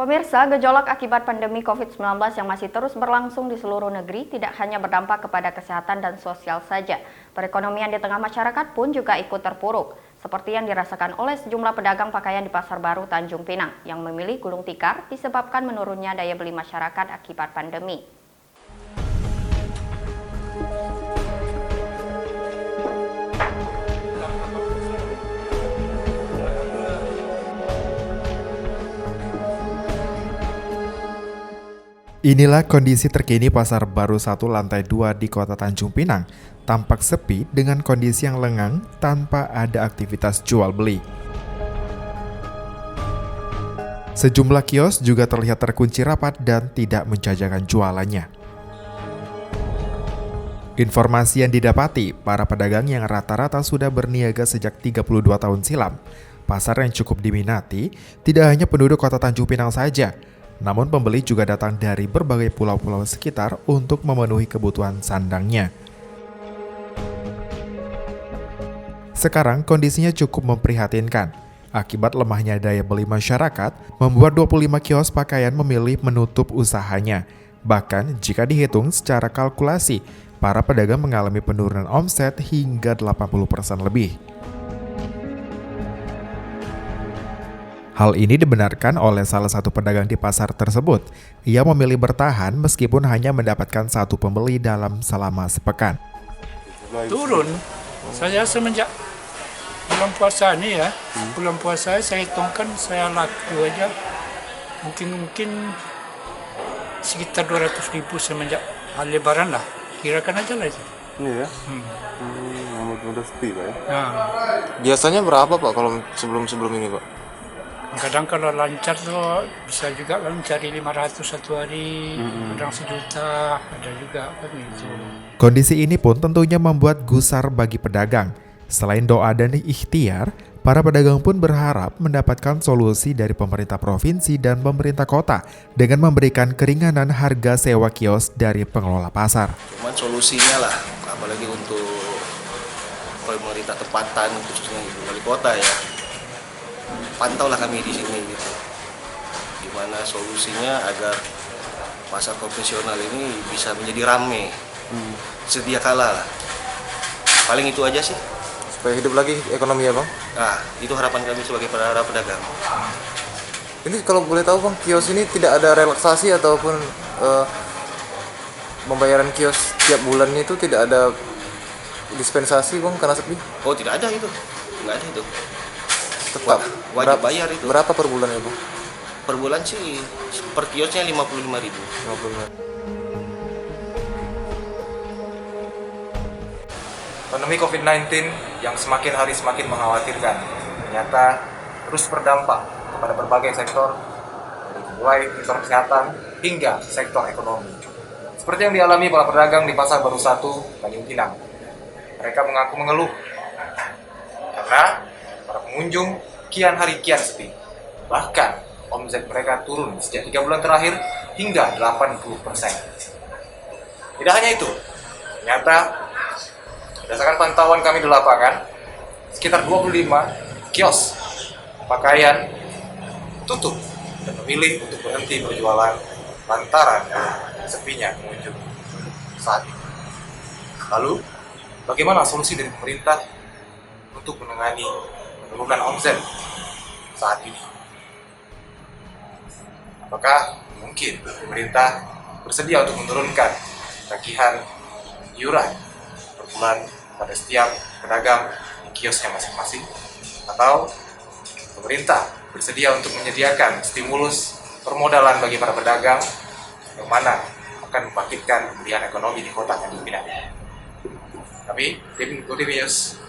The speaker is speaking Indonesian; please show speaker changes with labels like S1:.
S1: Pemirsa, gejolak akibat pandemi COVID-19 yang masih terus berlangsung di seluruh negeri tidak hanya berdampak kepada kesehatan dan sosial saja. Perekonomian di tengah masyarakat pun juga ikut terpuruk, seperti yang dirasakan oleh sejumlah pedagang pakaian di Pasar Baru Tanjung Pinang yang memilih gulung tikar disebabkan menurunnya daya beli masyarakat akibat pandemi.
S2: Inilah kondisi terkini Pasar Baru 1 lantai 2 di Kota Tanjung Pinang. Tampak sepi dengan kondisi yang lengang tanpa ada aktivitas jual beli. Sejumlah kios juga terlihat terkunci rapat dan tidak menjajakan jualannya. Informasi yang didapati, para pedagang yang rata-rata sudah berniaga sejak 32 tahun silam. Pasar yang cukup diminati tidak hanya penduduk Kota Tanjung Pinang saja, namun pembeli juga datang dari berbagai pulau-pulau sekitar untuk memenuhi kebutuhan sandangnya. Sekarang kondisinya cukup memprihatinkan. Akibat lemahnya daya beli masyarakat, membuat 25 kios pakaian memilih menutup usahanya. Bahkan jika dihitung secara kalkulasi, para pedagang mengalami penurunan omset hingga 80% lebih. Hal ini dibenarkan oleh salah satu pedagang di pasar tersebut. Ia memilih bertahan meskipun hanya mendapatkan satu pembeli dalam selama sepekan.
S3: Turun. Saya semenjak bulan puasa ini ya, bulan puasa saya hitungkan saya laku aja mungkin sekitar 200.000 semenjak Lebaran lah. Kirakan aja lah itu.
S4: Iya ya? Udah sepi Pak ya?
S3: Nah,
S4: Biasanya berapa Pak kalau sebelum ini Pak?
S3: kadang kalau lancar tuh bisa juga kan cari 500 satu hari, kadang 1 juta, ada juga kan itu.
S2: Kondisi ini pun tentunya membuat gusar bagi pedagang. Selain doa dan ikhtiar, para pedagang pun berharap mendapatkan solusi dari pemerintah provinsi dan pemerintah kota dengan memberikan keringanan harga sewa kios dari pengelola pasar.
S5: Cuman solusinya lah, apalagi untuk pemerintah tempatan khususnya di wali kota ya. Pantaulah kami di sini gitu. Gimana solusinya agar pasar konvensional ini bisa menjadi ramai. Sedia kala lah. Paling itu aja sih.
S4: Supaya hidup lagi ekonomi ya Bang?
S5: Nah, itu harapan kami sebagai para pedagang.
S4: Ini kalau boleh tahu Bang, kios ini tidak ada relaksasi ataupun pembayaran kios tiap bulan itu tidak ada dispensasi Bang karena sepi?
S5: Oh, tidak ada itu. Enggak ada itu.
S4: Tetap
S5: Wajib bayar itu.
S4: Berapa per bulan ya Bang?
S5: Per bulan sih per kiosnya 55.000.
S4: 55. Pandemi COVID-19 yang semakin hari semakin mengkhawatirkan ternyata terus berdampak kepada berbagai sektor, dari mulai sektor kesehatan hingga sektor ekonomi. Seperti yang dialami para pedagang di Pasar Baru 1 Tanjung Pinang. Mereka mengaku mengeluh karena para pengunjung kian hari kian sepi. Bahkan omset mereka turun sejak 3 bulan terakhir hingga 80%. Tidak hanya itu, ternyata berdasarkan pantauan kami di lapangan, sekitar 25 kios pakaian tutup dan memilih untuk berhenti berjualan lantaran sepinya pengunjung saat ini. Lalu, bagaimana solusi dari pemerintah untuk menurunkan omset saat ini? Apakah mungkin pemerintah bersedia untuk menurunkan tagihan iuran per bulan pada setiap pedagang di kiosnya masing-masing? Atau pemerintah bersedia untuk menyediakan stimulus permodalan bagi para pedagang yang mana akan membangkitkan pemulihan ekonomi di Kota Tanjung Pinang? Kami, tim Go TV News,